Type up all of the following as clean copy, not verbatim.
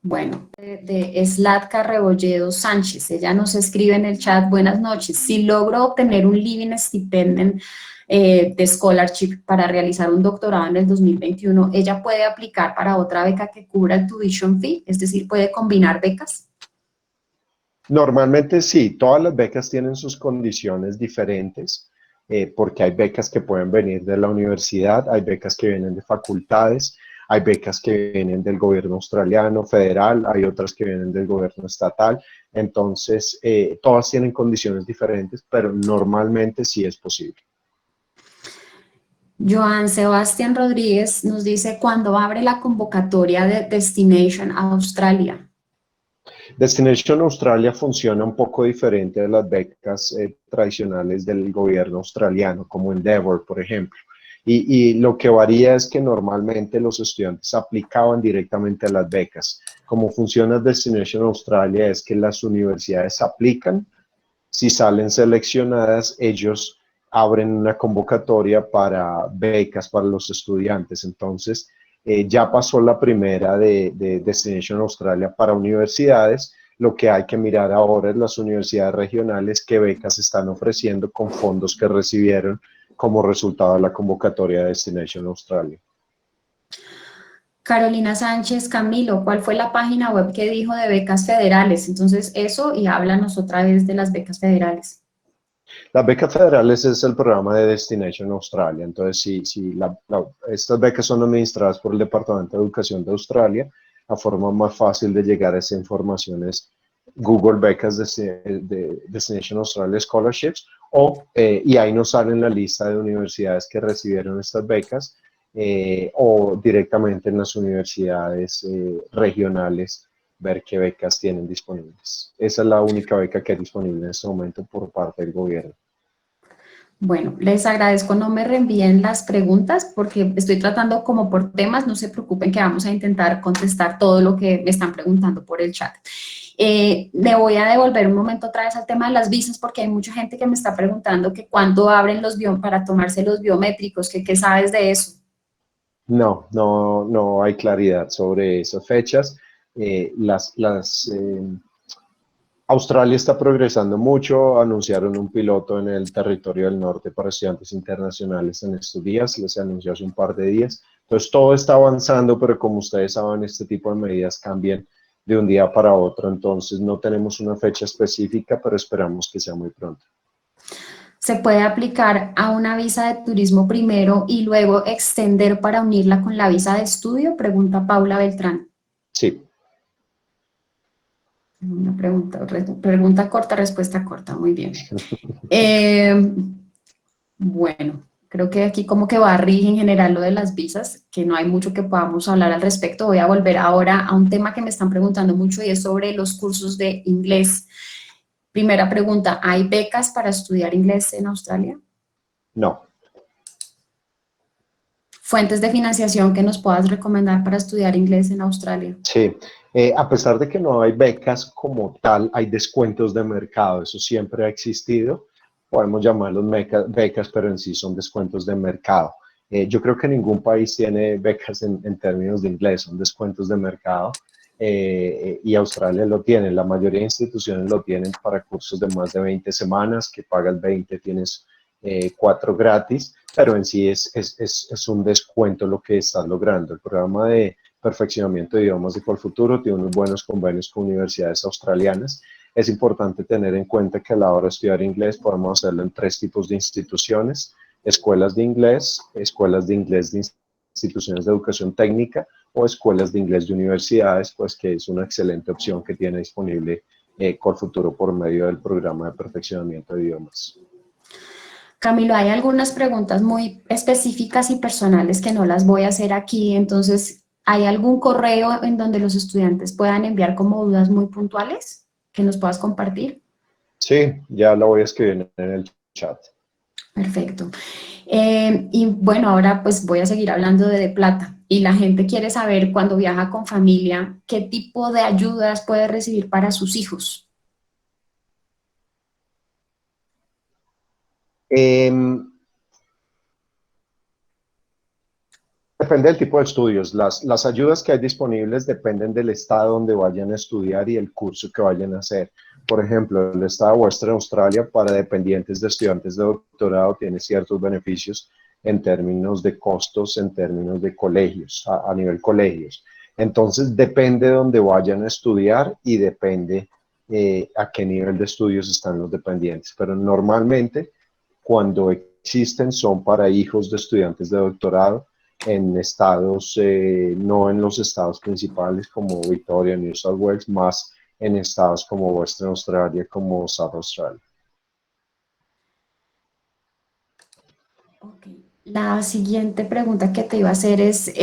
Bueno, de Slatka Rebolledo Sánchez, ella nos escribe en el chat: buenas noches, si logro obtener un Living Stipend de Scholarship para realizar un doctorado en el 2021, ¿ella puede aplicar para otra beca que cubra el tuition fee? Es decir, ¿puede combinar becas? Normalmente sí, todas las becas tienen sus condiciones diferentes, porque hay becas que pueden venir de la universidad, hay becas que vienen de facultades, hay becas que vienen del gobierno australiano federal, hay otras que vienen del gobierno estatal. Entonces, todas tienen condiciones diferentes, pero normalmente sí es posible. Joan Sebastián Rodríguez nos dice: ¿cuándo abre la convocatoria de Destination Australia? Destination Australia funciona un poco diferente de las becas tradicionales del gobierno australiano, como Endeavour, por ejemplo. Y lo que varía es que normalmente los estudiantes aplicaban directamente a las becas. Como funciona Destination Australia es que las universidades aplican, si salen seleccionadas, ellos abren una convocatoria para becas para los estudiantes. Entonces, ya pasó la primera de Destination Australia para universidades. Lo que hay que mirar ahora es las universidades regionales, qué becas están ofreciendo con fondos que recibieron como resultado de la convocatoria de Destination Australia. Carolina Sánchez: Camilo, ¿cuál fue la página web que dijo de becas federales? Entonces eso, y háblanos otra vez de las becas federales. Las becas federales es el programa de Destination Australia. Entonces, estas becas son administradas por el Departamento de Educación de Australia. La forma más fácil de llegar a esa información es Google Becas de Destination Australia Scholarships, y ahí nos sale la lista de universidades que recibieron estas becas, o directamente en las universidades regionales, ver qué becas tienen disponibles. Esa es la única beca que hay disponible en este momento por parte del gobierno. Bueno, les agradezco, no me reenvíen las preguntas porque estoy tratando como por temas, no se preocupen que vamos a intentar contestar todo lo que me están preguntando por el chat. Le voy a devolver un momento otra vez al tema de las visas porque hay mucha gente que me está preguntando que cuándo abren para tomarse los biométricos, que qué sabes de eso. No hay claridad sobre esas fechas. Australia está progresando mucho, anunciaron un piloto en el territorio del norte para estudiantes internacionales en estos días, les anunció hace un par de días. Entonces todo está avanzando, pero como ustedes saben, este tipo de medidas cambian de un día para otro, entonces no tenemos una fecha específica, pero esperamos que sea muy pronto. ¿Se puede aplicar a una visa de turismo primero y luego extender para unirla con la visa de estudio? Pregunta Paula Beltrán. Sí. Una pregunta corta, respuesta corta, muy bien. Eh, bueno, creo que aquí como que barrí en general lo de las visas, que no hay mucho que podamos hablar al respecto. Voy a volver ahora a un tema que me están preguntando mucho y es sobre los cursos de inglés. Primera pregunta: ¿hay becas para estudiar inglés en Australia? No. ¿Fuentes de financiación que nos puedas recomendar para estudiar inglés en Australia? Sí, a pesar de que no hay becas como tal, hay descuentos de mercado, eso siempre ha existido. Podemos llamarlos becas, pero en sí son descuentos de mercado. Yo creo que ningún país tiene becas en términos de inglés, son descuentos de mercado, y Australia lo tiene. La mayoría de instituciones lo tienen para cursos de más de 20 semanas, que pagas 20, tienes 4 gratis, pero en sí es un descuento lo que estás logrando. El programa de perfeccionamiento de idiomas de Colfuturo tiene unos buenos convenios con universidades australianas. Es importante tener en cuenta que a la hora de estudiar inglés podemos hacerlo en 3 tipos de instituciones: escuelas de inglés de instituciones de educación técnica o escuelas de inglés de universidades, pues que es una excelente opción que tiene disponible Colfuturo por medio del programa de perfeccionamiento de idiomas. Camilo, hay algunas preguntas muy específicas y personales que no las voy a hacer aquí, entonces, ¿hay algún correo en donde los estudiantes puedan enviar como dudas muy puntuales que nos puedas compartir? Sí, ya lo voy a escribir en el chat. Perfecto. Y bueno, ahora pues voy a seguir hablando de Plata y la gente quiere saber, cuando viaja con familia, qué tipo de ayudas puede recibir para sus hijos. depende del tipo de estudios. Las ayudas que hay disponibles dependen del estado donde vayan a estudiar y el curso que vayan a hacer. Por ejemplo, el estado de Western Australia para dependientes de estudiantes de doctorado tiene ciertos beneficios en términos de costos, en términos de colegios, a nivel colegios. Entonces, depende de dónde vayan a estudiar y depende a qué nivel de estudios están los dependientes. Pero normalmente, cuando existen, son para hijos de estudiantes de doctorado en estados, no en los estados principales como Victoria, New South Wales, más en estados como Western Australia, como South Australia. Ok. La siguiente pregunta que te iba a hacer es,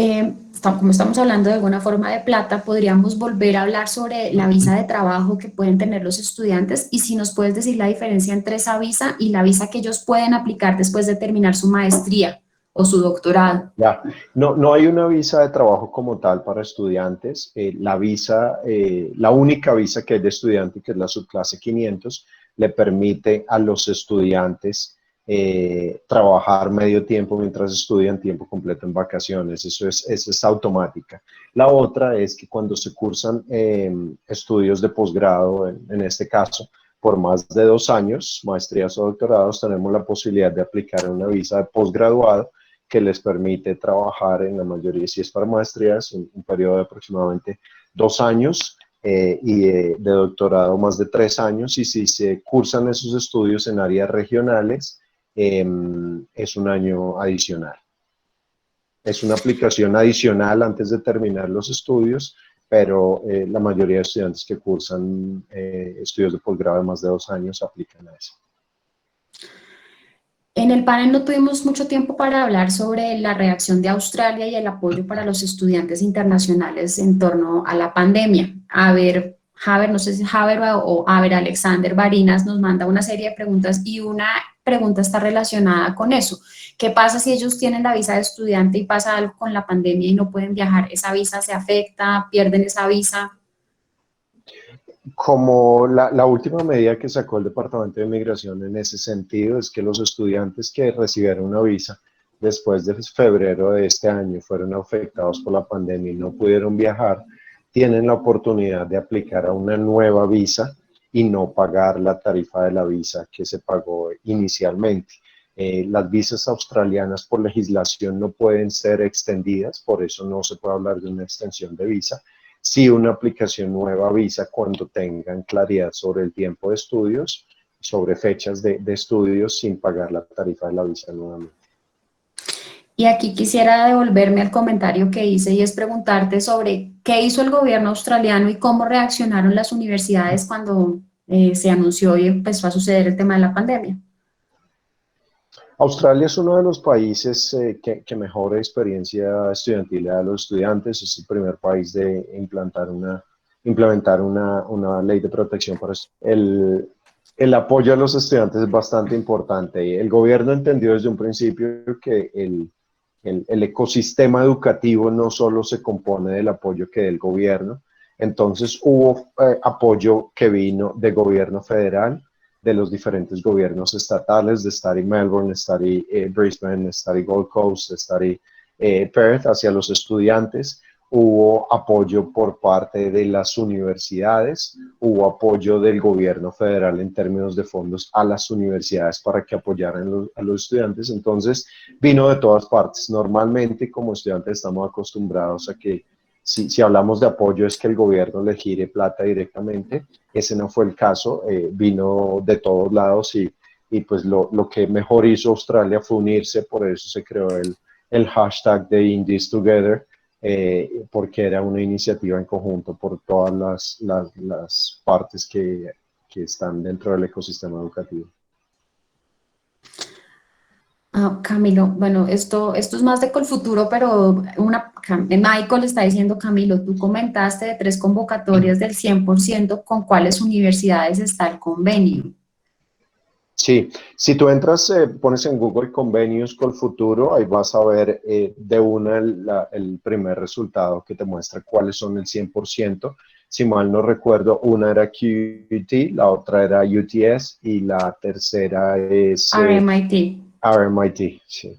como estamos hablando de alguna forma de plata, podríamos volver a hablar sobre la visa de trabajo que pueden tener los estudiantes y si nos puedes decir la diferencia entre esa visa y la visa que ellos pueden aplicar después de terminar su maestría o su doctorado. Ya, no hay una visa de trabajo como tal para estudiantes. La única visa que hay de estudiante, que es la subclase 500, le permite a los estudiantes trabajar medio tiempo mientras estudian tiempo completo en vacaciones. Eso es automática. La otra es que cuando se cursan estudios de posgrado, en este caso, por más de 2 años, maestrías o doctorados, tenemos la posibilidad de aplicar una visa de posgraduado que les permite trabajar en la mayoría, si es para maestrías, un periodo de aproximadamente 2 años y de doctorado más de 3 años, y si se cursan esos estudios en áreas regionales, es un año adicional. Es una aplicación adicional antes de terminar los estudios, pero la mayoría de estudiantes que cursan estudios de posgrado de más de 2 años aplican a eso. En el panel no tuvimos mucho tiempo para hablar sobre la reacción de Australia y el apoyo para los estudiantes internacionales en torno a la pandemia. A ver, Javier, no sé si Javier a ver, Alexander Barinas nos manda una serie de preguntas y una pregunta está relacionada con eso. ¿Qué pasa si ellos tienen la visa de estudiante y pasa algo con la pandemia y no pueden viajar? ¿Esa visa se afecta? ¿Pierden esa visa? Como la última medida que sacó el Departamento de Migración en ese sentido es que los estudiantes que recibieron una visa después de febrero de este año fueron afectados por la pandemia y no pudieron viajar, tienen la oportunidad de aplicar a una nueva visa y no pagar la tarifa de la visa que se pagó inicialmente. Las visas australianas por legislación no pueden ser extendidas, por eso no se puede hablar de una extensión de visa. Sí, una aplicación nueva visa cuando tengan claridad sobre el tiempo de estudios, sobre fechas de estudios sin pagar la tarifa de la visa nuevamente. Y aquí quisiera devolverme al comentario que hice y es preguntarte sobre qué hizo el gobierno australiano y cómo reaccionaron las universidades cuando se anunció y empezó a suceder el tema de la pandemia. Australia es uno de los países que mejor experiencia estudiantil le da a los estudiantes. Es el primer país de implementar una ley de protección para el apoyo a los estudiantes es bastante importante. El gobierno entendió desde un principio que el ecosistema educativo no solo se compone del apoyo que del gobierno. Entonces hubo apoyo que vino del gobierno federal, de los diferentes gobiernos estatales, de Study Melbourne, Study Brisbane, Study Gold Coast, Study Perth, hacia los estudiantes. Hubo apoyo por parte de las universidades, hubo apoyo del gobierno federal en términos de fondos a las universidades para que apoyaran a los estudiantes. Entonces, vino de todas partes. Normalmente, como estudiantes, estamos acostumbrados a que si hablamos de apoyo es que el gobierno le gire plata directamente. Ese no fue el caso, vino de todos lados y pues lo que mejor hizo Australia fue unirse, por eso se creó el hashtag de In This Together, porque era una iniciativa en conjunto por todas las partes que están dentro del ecosistema educativo. Camilo, bueno, esto es más de Colfuturo, pero Michael está diciendo, Camilo, tú comentaste de 3 convocatorias del 100%, ¿con cuáles universidades está el convenio? Sí, si tú entras, pones en Google convenios Colfuturo, ahí vas a ver de una el primer resultado que te muestra cuáles son el 100%. Si mal no recuerdo, una era QUT, la otra era UTS y la tercera es RMIT. RMIT, sí.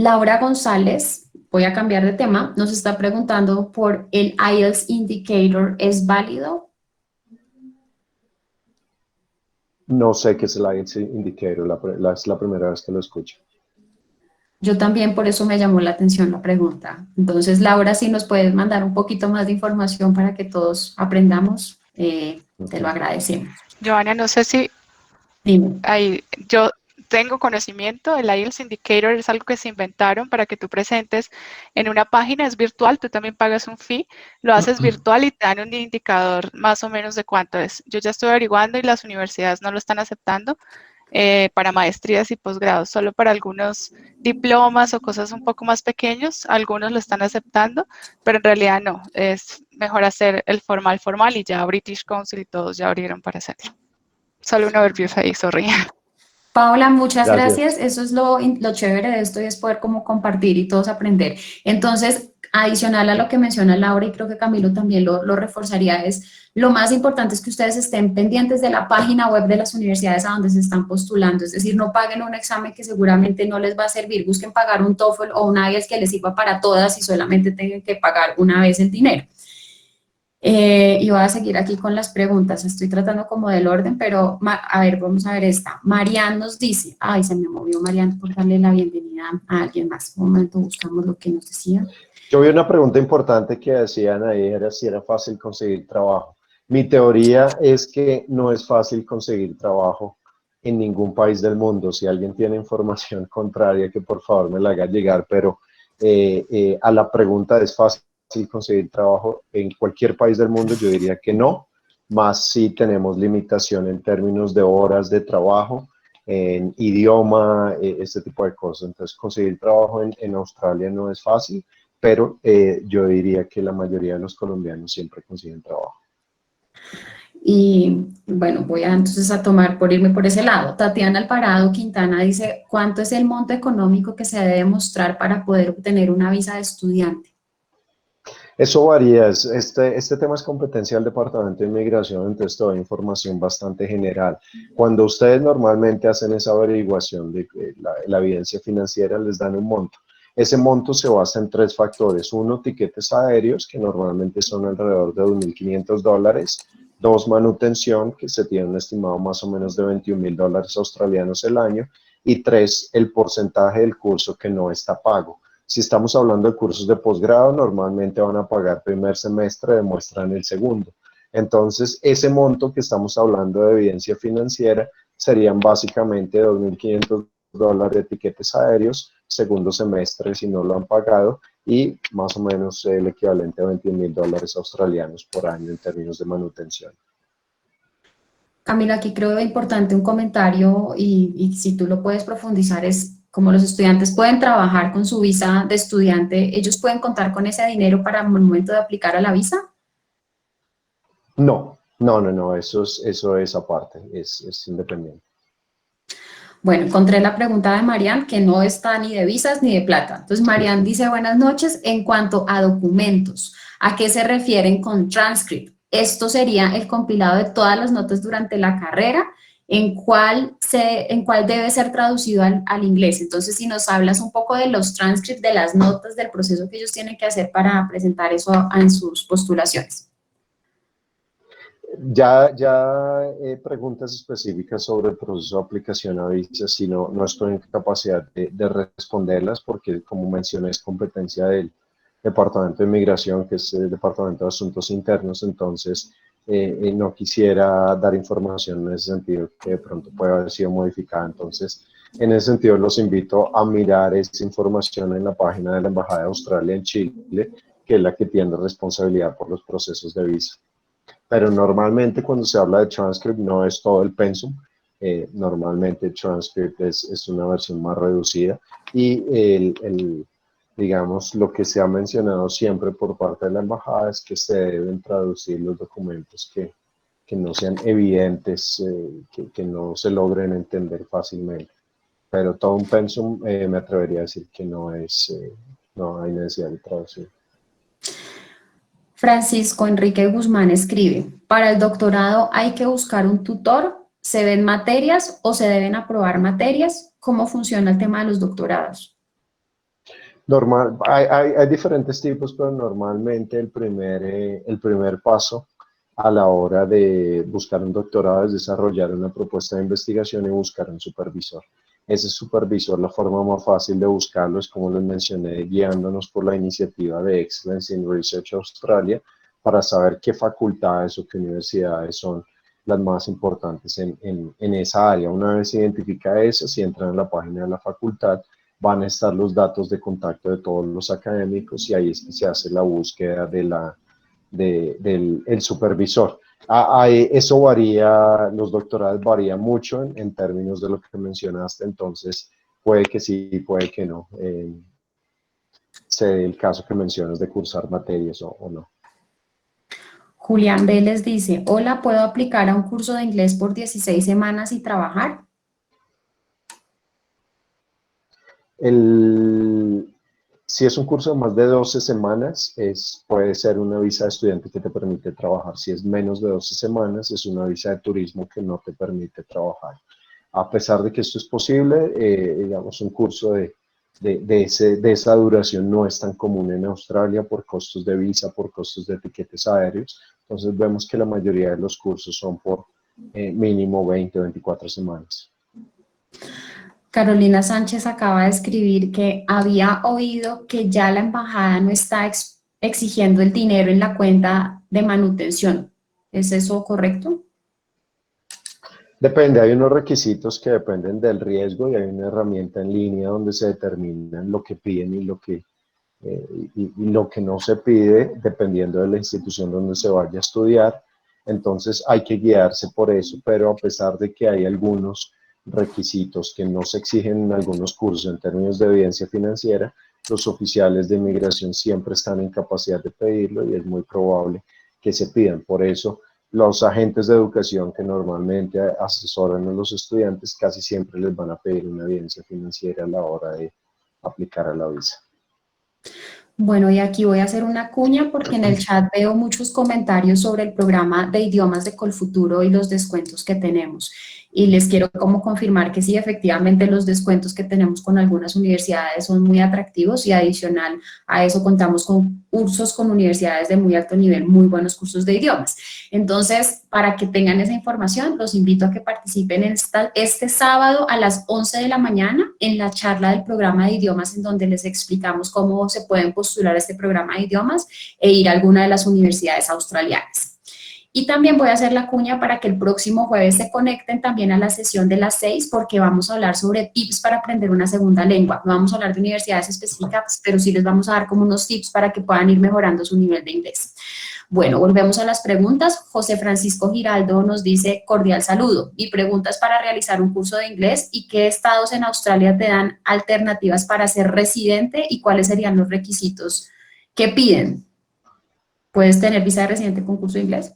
Laura González, voy a cambiar de tema, nos está preguntando por el IELTS Indicator, ¿es válido? No sé qué es el IELTS Indicator, es la primera vez que lo escucho. Yo también, por eso me llamó la atención la pregunta. Entonces, Laura, si nos puedes mandar un poquito más de información para que todos aprendamos, te lo agradecemos. Joana, no sé si Dime. yo tengo conocimiento, el IELTS Indicator es algo que se inventaron para que tú presentes en una página, es virtual, tú también pagas un fee, lo haces virtual y te dan un indicador más o menos de cuánto es. Yo ya estoy averiguando y las universidades no lo están aceptando para maestrías y posgrados, solo para algunos diplomas o cosas un poco más pequeños, algunos lo están aceptando, pero en realidad no, es mejor hacer el formal y ya British Council y todos ya abrieron para hacerlo. Solo un overview ahí, sorry. Paola, muchas Gracias. gracias. Eso es lo chévere de esto y es poder como compartir y todos aprender. Entonces, adicional a lo que menciona Laura y creo que Camilo también lo reforzaría, es lo más importante es que ustedes estén pendientes de la página web de las universidades a donde se están postulando. Es decir, no paguen un examen que seguramente no les va a servir. Busquen pagar un TOEFL o un IELTS que les sirva para todas y solamente tengan que pagar una vez el dinero. Y voy a seguir aquí con las preguntas, estoy tratando como del orden, pero a ver, vamos a ver esta. Marian nos dice, ay, se me movió Marian por darle la bienvenida a alguien más. Un momento, buscamos lo que nos decía. Yo vi una pregunta importante que decían ahí, era si era fácil conseguir trabajo. Mi teoría es que no es fácil conseguir trabajo en ningún país del mundo. Si alguien tiene información contraria, que por favor me la haga llegar, pero a la pregunta ¿es fácil conseguir trabajo en cualquier país del mundo? Yo diría que no, más si tenemos limitación en términos de horas de trabajo, en idioma, este tipo de cosas. Entonces, conseguir trabajo en Australia no es fácil, pero yo diría que la mayoría de los colombianos siempre consiguen trabajo. Y bueno, voy a entonces a tomar por irme por ese lado. Tatiana Alvarado Quintana dice, ¿cuánto es el monto económico que se debe mostrar para poder obtener una visa de estudiante? Eso varía, este tema es competencia del Departamento de Inmigración, entonces toda información bastante general. Cuando ustedes normalmente hacen esa averiguación de la evidencia financiera, les dan un monto. Ese monto se basa en tres factores. Uno, tiquetes aéreos, que normalmente son alrededor de $2.500. Dos, manutención, que se tiene un estimado más o menos de $21.000 australianos el año. Y tres, el porcentaje del curso que no está pago. Si estamos hablando de cursos de posgrado, normalmente van a pagar primer semestre, demuestran el segundo. Entonces, ese monto que estamos hablando de evidencia financiera serían básicamente $2.500 de tiquetes aéreos, segundo semestre si no lo han pagado, y más o menos el equivalente a $21.000 australianos por año en términos de manutención. Camila, aquí creo importante un comentario y si tú lo puedes profundizar es como los estudiantes pueden trabajar con su visa de estudiante, ¿ellos pueden contar con ese dinero para el momento de aplicar a la visa? No, eso es aparte, es independiente. Bueno, encontré la pregunta de Marian, que no está ni de visas ni de plata. Entonces, Marian dice, buenas noches, en cuanto a documentos, ¿a qué se refieren con transcript? Esto sería el compilado de todas las notas durante la carrera, en cuál debe ser traducido al inglés. Entonces, si nos hablas un poco de los transcripts, de las notas, del proceso que ellos tienen que hacer para presentar eso en sus postulaciones. Ya preguntas específicas sobre el proceso de aplicación a visas, si no estoy en capacidad de responderlas porque, como mencioné, es competencia del Departamento de Inmigración, que es el Departamento de Asuntos Internos, entonces no quisiera dar información en ese sentido que de pronto puede haber sido modificada. Entonces, en ese sentido, los invito a mirar esa información en la página de la Embajada de Australia en Chile, que es la que tiene responsabilidad por los procesos de visa. Pero normalmente cuando se habla de transcript no es todo el pensum, normalmente el transcript es una versión más reducida y digamos, lo que se ha mencionado siempre por parte de la embajada es que se deben traducir los documentos que no sean evidentes, que no se logren entender fácilmente. Pero todo un pensum me atrevería a decir que no hay necesidad de traducir. Francisco Enrique Guzmán escribe, para el doctorado hay que buscar un tutor, ¿se ven materias o se deben aprobar materias? ¿Cómo funciona el tema de los doctorados? Hay diferentes tipos, pero normalmente el primer paso a la hora de buscar un doctorado es desarrollar una propuesta de investigación y buscar un supervisor. Ese supervisor, la forma más fácil de buscarlo es, como les mencioné, guiándonos por la iniciativa de Excellence in Research Australia para saber qué facultades o qué universidades son las más importantes en esa área. Una vez se identifica eso, si entran en la página de la facultad, van a estar los datos de contacto de todos los académicos y ahí es que se hace la búsqueda del supervisor. Eso varía, los doctorados varían mucho en términos de lo que mencionaste, entonces puede que sí, puede que no. Sé el caso que mencionas de cursar materias o no. Julián Vélez dice, hola, ¿puedo aplicar a un curso de inglés por 16 semanas y trabajar? Si es un curso de más de 12 semanas, puede ser una visa de estudiante que te permite trabajar. Si es menos de 12 semanas, es una visa de turismo que no te permite trabajar. A pesar de que esto es posible, digamos, un curso de esa duración no es tan común en Australia por costos de visa, por costos de tiquetes aéreos. Entonces vemos que la mayoría de los cursos son por mínimo 20 o 24 semanas. Carolina Sánchez acaba de escribir que había oído que ya la embajada no está exigiendo el dinero en la cuenta de manutención. ¿Es eso correcto? Depende, hay unos requisitos que dependen del riesgo y hay una herramienta en línea donde se determinan lo que piden y lo que no se pide, dependiendo de la institución donde se vaya a estudiar. Entonces hay que guiarse por eso, pero a pesar de que hay algunos requisitos que no se exigen en algunos cursos en términos de evidencia financiera, los oficiales de inmigración siempre están en capacidad de pedirlo y es muy probable que se pidan. Por eso, los agentes de educación que normalmente asesoran a los estudiantes casi siempre les van a pedir una evidencia financiera a la hora de aplicar a la visa. Bueno, y aquí voy a hacer una cuña porque en el chat veo muchos comentarios sobre el programa de idiomas de Colfuturo y los descuentos que tenemos. Y les quiero como confirmar que sí, efectivamente los descuentos que tenemos con algunas universidades son muy atractivos y adicional a eso contamos con cursos con universidades de muy alto nivel, muy buenos cursos de idiomas. Entonces, para que tengan esa información, los invito a que participen este sábado a las 11 de la mañana en la charla del programa de idiomas en donde les explicamos cómo se pueden postular a este programa de idiomas e ir a alguna de las universidades australianas. Y también voy a hacer la cuña para que el próximo jueves se conecten también a la sesión de las 6 porque vamos a hablar sobre tips para aprender una segunda lengua. No vamos a hablar de universidades específicas, pero sí les vamos a dar como unos tips para que puedan ir mejorando su nivel de inglés. Bueno, volvemos a las preguntas. José Francisco Giraldo nos dice, cordial saludo. Mi pregunta es para realizar un curso de inglés y qué estados en Australia te dan alternativas para ser residente y cuáles serían los requisitos que piden. ¿Puedes tener visa de residente con curso de inglés?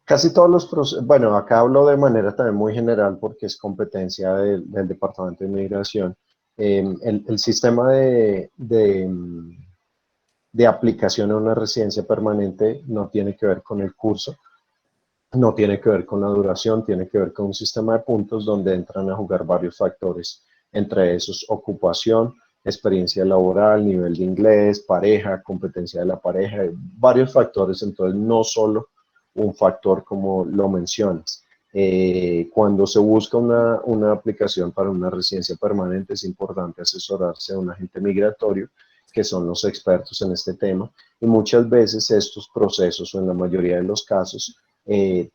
Casi todos los procesos, bueno, acá hablo de manera también muy general porque es competencia del Departamento de Inmigración. El sistema de aplicación a una residencia permanente no tiene que ver con el curso, no tiene que ver con la duración, tiene que ver con un sistema de puntos donde entran a jugar varios factores, entre esos ocupación, experiencia laboral, nivel de inglés, pareja, competencia de la pareja, varios factores, entonces no solo un factor como lo mencionas. Cuando se busca una aplicación para una residencia permanente es importante asesorarse a un agente migratorio que son los expertos en este tema y muchas veces estos procesos o en la mayoría de los casos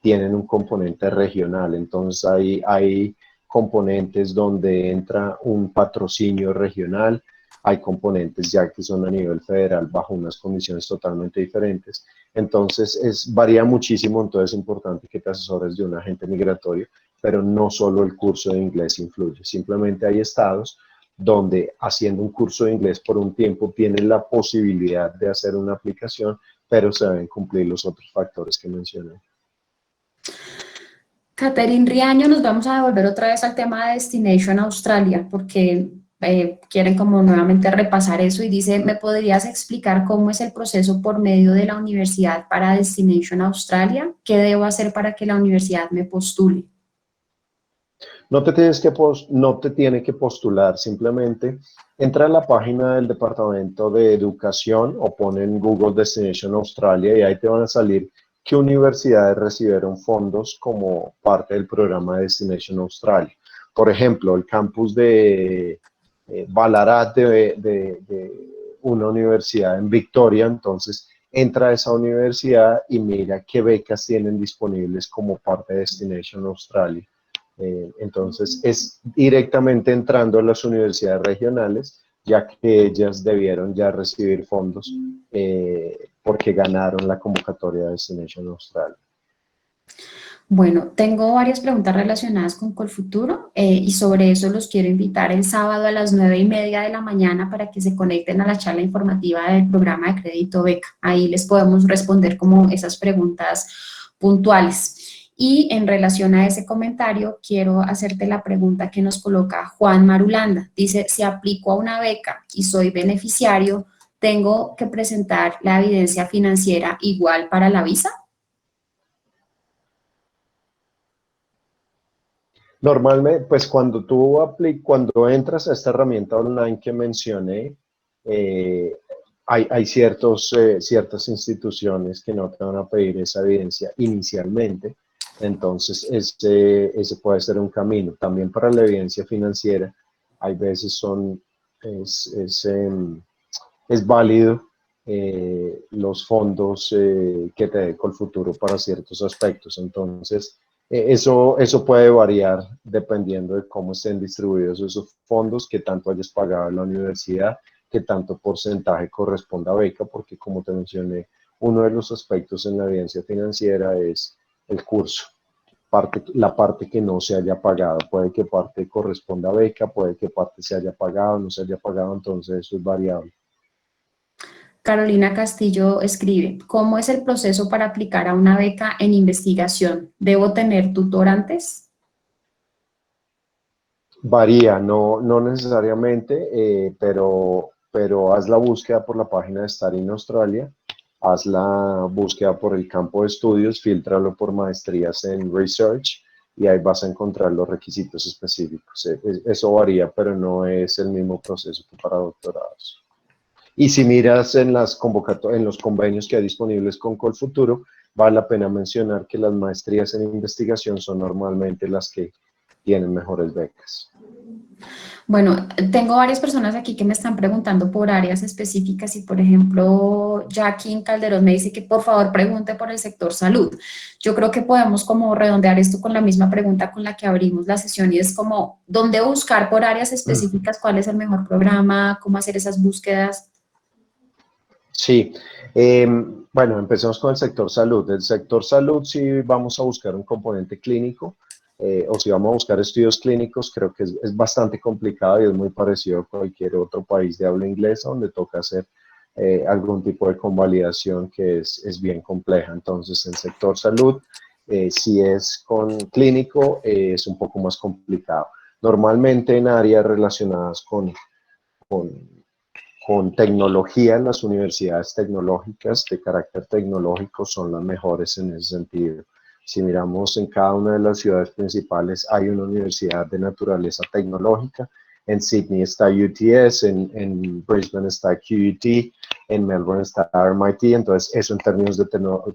tienen un componente regional, entonces hay componentes donde entra un patrocinio regional, hay componentes ya que son a nivel federal bajo unas condiciones totalmente diferentes. Entonces, varía muchísimo, entonces es importante que te asesores de un agente migratorio, pero no solo el curso de inglés influye, simplemente hay estados donde haciendo un curso de inglés por un tiempo tienes la posibilidad de hacer una aplicación, pero se deben cumplir los otros factores que mencioné. Catherine Riaño, nos vamos a devolver otra vez al tema de Destination Australia, porque quieren como nuevamente repasar eso y dice, ¿me podrías explicar cómo es el proceso por medio de la universidad para Destination Australia? ¿Qué debo hacer para que la universidad me postule? No te tiene que postular, simplemente entra a la página del Departamento de Educación o pon en Google Destination Australia y ahí te van a salir qué universidades recibieron fondos como parte del programa Destination Australia. Por ejemplo, el campus de Ballarat de una universidad en Victoria, entonces entra a esa universidad y mira qué becas tienen disponibles como parte de Destination Australia. Entonces es directamente entrando a las universidades regionales, ya que ellas debieron ya recibir fondos porque ganaron la convocatoria de Destination Australia. Bueno, tengo varias preguntas relacionadas con Colfuturo y sobre eso los quiero invitar el sábado a las 9:30 de la mañana para que se conecten a la charla informativa del programa de crédito beca. Ahí les podemos responder como esas preguntas puntuales. Y en relación a ese comentario, quiero hacerte la pregunta que nos coloca Juan Marulanda. Dice, si aplico a una beca y soy beneficiario, ¿tengo que presentar la evidencia financiera igual para la visa? Normalmente, pues cuando cuando entras a esta herramienta online que mencioné, hay ciertas instituciones que no te van a pedir esa evidencia inicialmente, entonces ese puede ser un camino. También para la evidencia financiera, hay veces es válido los fondos que te dé Colfuturo para ciertos aspectos, entonces eso puede variar dependiendo de cómo estén distribuidos esos fondos, qué tanto hayas pagado en la universidad, qué tanto porcentaje corresponda a beca, porque como te mencioné, uno de los aspectos en la evidencia financiera es el curso, la parte que no se haya pagado. Puede que parte corresponda a beca, puede que parte se haya pagado, no se haya pagado, entonces eso es variable. Carolina Castillo escribe, ¿cómo es el proceso para aplicar a una beca en investigación? ¿Debo tener tutor antes? Varía, no necesariamente, pero haz la búsqueda por la página de Study in Australia, haz la búsqueda por el campo de estudios, filtralo por maestrías en Research y ahí vas a encontrar los requisitos específicos. Eso varía, pero no es el mismo proceso que para doctorados. Y si miras en en los convenios que hay disponibles con Colfuturo, vale la pena mencionar que las maestrías en investigación son normalmente las que tienen mejores becas. Bueno, tengo varias personas aquí que me están preguntando por áreas específicas y, por ejemplo, Jackie Calderón me dice que por favor pregunte por el sector salud. Yo creo que podemos como redondear esto con la misma pregunta con la que abrimos la sesión y es como, ¿dónde buscar por áreas específicas? ¿Cuál es el mejor programa? ¿Cómo hacer esas búsquedas? Sí, bueno, empecemos con el sector salud. El sector salud, si vamos a buscar un componente clínico o si vamos a buscar estudios clínicos, creo que es bastante complicado y es muy parecido a cualquier otro país de habla inglesa donde toca hacer algún tipo de convalidación que es bien compleja. Entonces, en el sector salud, si es con clínico, es un poco más complicado. Normalmente en áreas relacionadas con tecnología, las universidades tecnológicas de carácter tecnológico son las mejores en ese sentido. Si miramos en cada una de las ciudades principales hay una universidad de naturaleza tecnológica. En Sydney está UTS, en Brisbane está QUT, en Melbourne está RMIT, entonces eso en términos de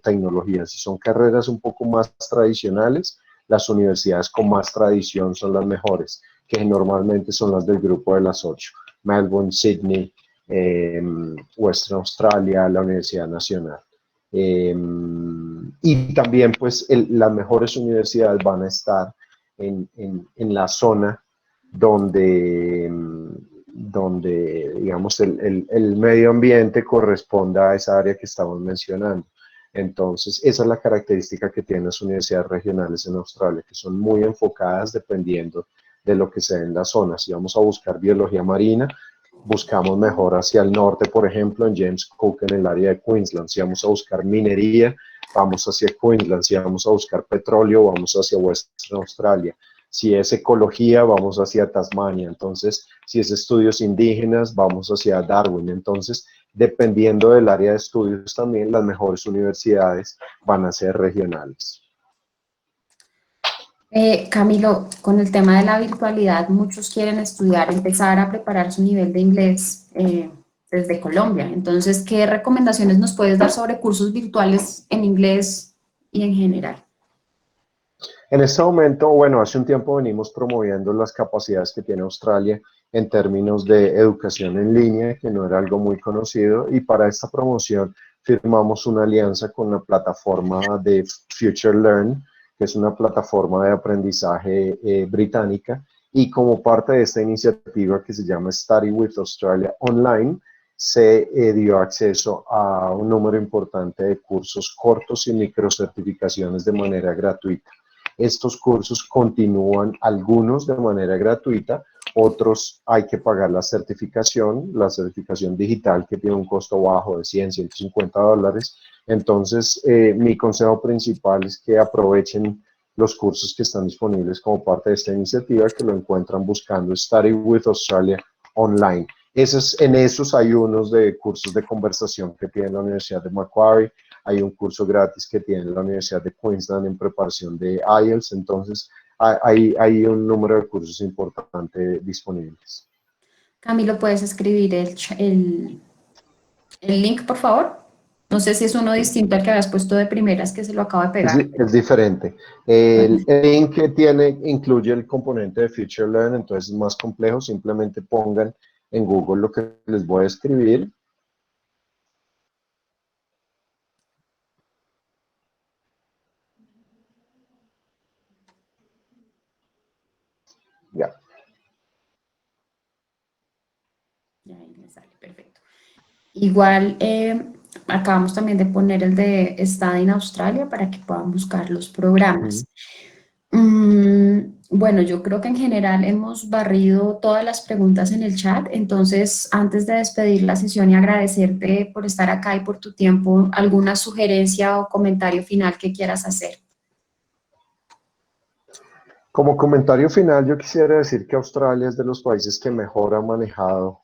tecnología. Si son carreras un poco más tradicionales, las universidades con más tradición son las mejores, que normalmente son las del grupo de las 8. Melbourne, Sydney, Western Australia, la Universidad Nacional. Y también pues las mejores universidades van a estar en la zona donde digamos, el medio ambiente corresponda a esa área que estamos mencionando. Entonces, esa es la característica que tienen las universidades regionales en Australia, que son muy enfocadas dependiendo de lo que se dé en la zona. Si vamos a buscar biología marina, buscamos mejor hacia el norte, por ejemplo, en James Cook, en el área de Queensland. Si vamos a buscar minería, vamos hacia Queensland. Si vamos a buscar petróleo, vamos hacia Western Australia. Si es ecología, vamos hacia Tasmania. Entonces, si es estudios indígenas, vamos hacia Darwin. Entonces, dependiendo del área de estudios también, las mejores universidades van a ser regionales. Camilo, con el tema de la virtualidad, muchos quieren estudiar, empezar a preparar su nivel de inglés desde Colombia. Entonces, ¿qué recomendaciones nos puedes dar sobre cursos virtuales en inglés y en general? En este momento, bueno, hace un tiempo venimos promoviendo las capacidades que tiene Australia en términos de educación en línea, que no era algo muy conocido, y para esta promoción firmamos una alianza con la plataforma de Future Learn, que es una plataforma de aprendizaje británica, y como parte de esta iniciativa que se llama Study with Australia Online, se dio acceso a un número importante de cursos cortos y microcertificaciones de manera gratuita. Estos cursos continúan, algunos de manera gratuita, otros hay que pagar la certificación digital, que tiene un costo bajo de 100, $150. Entonces, mi consejo principal es que aprovechen los cursos que están disponibles como parte de esta iniciativa, que lo encuentran buscando Study with Australia Online. En esos hay unos de cursos de conversación que tiene la Universidad de Macquarie, hay un curso gratis que tiene la Universidad de Queensland en preparación de IELTS, entonces hay un número de cursos importante disponibles. Camilo, ¿puedes escribir el link, por favor? No sé si es uno distinto al que habías puesto de primeras, que se lo acabo de pegar. Es diferente. El link que incluye el componente de Future Learn, entonces es más complejo, simplemente pongan en Google lo que les voy a escribir. Ya. Y ahí me sale, perfecto. Igual, acabamos también de poner el de Study en Australia para que puedan buscar los programas. Bueno, yo creo que en general hemos barrido todas las preguntas en el chat, entonces antes de despedir la sesión y agradecerte por estar acá y por tu tiempo, ¿alguna sugerencia o comentario final que quieras hacer? Como comentario final, yo quisiera decir que Australia es de los países que mejor ha manejado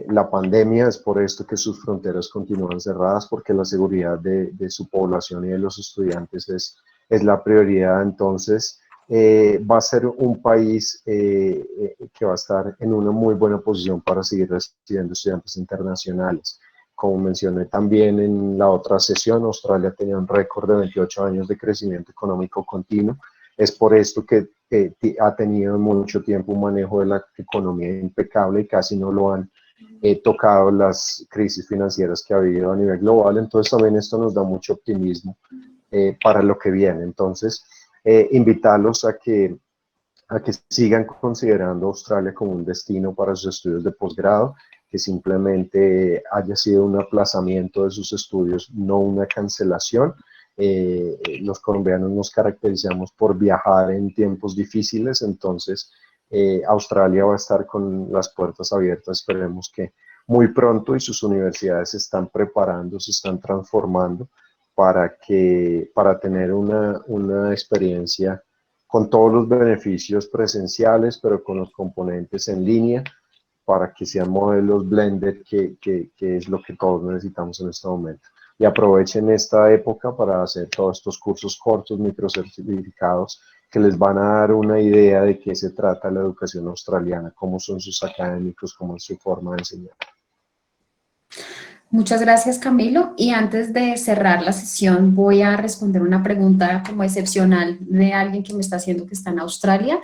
la pandemia. Es por esto que sus fronteras continúan cerradas, porque la seguridad de su población y de los estudiantes es la prioridad. Entonces, va a ser un país que va a estar en una muy buena posición para seguir recibiendo estudiantes internacionales. Como mencioné también en la otra sesión, Australia tenía un récord de 28 años de crecimiento económico continuo. Es por esto que ha tenido mucho tiempo un manejo de la economía impecable y casi no lo han tocado las crisis financieras que ha habido a nivel global. Entonces también esto nos da mucho optimismo para lo que viene. Entonces, invitarlos a que sigan considerando Australia como un destino para sus estudios de posgrado, que simplemente haya sido un aplazamiento de sus estudios, no una cancelación. Los colombianos nos caracterizamos por viajar en tiempos difíciles, entonces Australia va a estar con las puertas abiertas, esperemos que muy pronto, y sus universidades se están preparando, se están transformando para tener una experiencia con todos los beneficios presenciales, pero con los componentes en línea, para que sean modelos blended, que es lo que todos necesitamos en este momento. Y aprovechen esta época para hacer todos estos cursos cortos, microcertificados, que les van a dar una idea de qué se trata la educación australiana, cómo son sus académicos, cómo es su forma de enseñar. Muchas gracias, Camilo. Y antes de cerrar la sesión, voy a responder una pregunta como excepcional de alguien que me está haciendo que está en Australia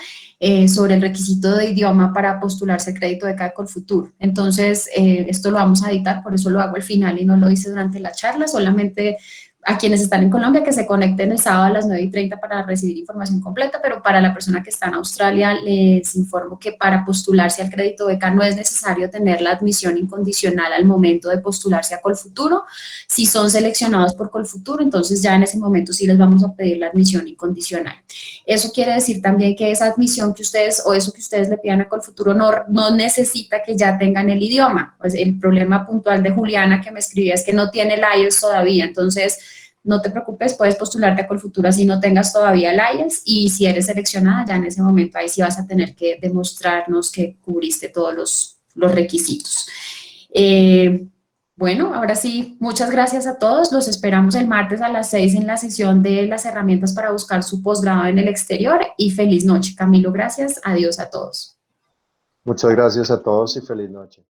sobre el requisito de idioma para postularse al crédito de beca Colfutur. Entonces, esto lo vamos a editar, por eso lo hago al final y no lo hice durante la charla, solamente a quienes están en Colombia que se conecten el sábado a las 9:30 para recibir información completa, pero para la persona que está en Australia les informo que para postularse al crédito beca no es necesario tener la admisión incondicional al momento de postularse a Colfuturo. Si son seleccionados por Colfuturo, entonces ya en ese momento sí les vamos a pedir la admisión incondicional. Eso quiere decir también que esa admisión que ustedes o eso que ustedes le pidan a Colfuturo no necesita que ya tengan el idioma. Pues el problema puntual de Juliana que me escribía es que no tiene el IELTS todavía, entonces no te preocupes, puedes postularte a Colfutura si no tengas todavía el IELTS, y si eres seleccionada, ya en ese momento ahí sí vas a tener que demostrarnos que cubriste todos los requisitos. Bueno, ahora sí, muchas gracias a todos. Los esperamos el martes a las 6 en la sesión de las herramientas para buscar su posgrado en el exterior y feliz noche. Camilo, gracias. Adiós a todos. Muchas gracias a todos y feliz noche.